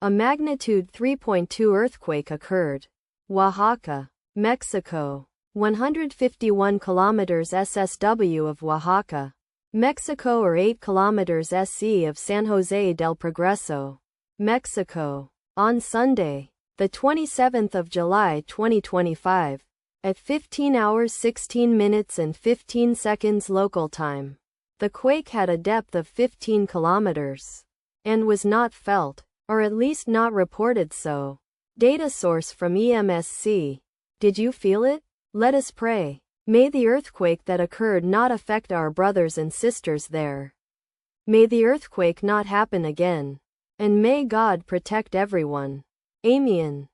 A magnitude 3.2 earthquake occurred. Oaxaca, Mexico. 151 kilometers SSW of Oaxaca, Mexico, or 8 kilometers SE of San Jose del Progreso, Mexico. On Sunday, the 27th of July 2025, at 15 hours 16 minutes and 15 seconds local time, the quake had a depth of 15 kilometers and was not felt, or at least not reported so. Data source from EMSC. Did you feel it? Let us pray. May the earthquake that occurred not affect our brothers and sisters there. May the earthquake not happen again. And may God protect everyone. Amen.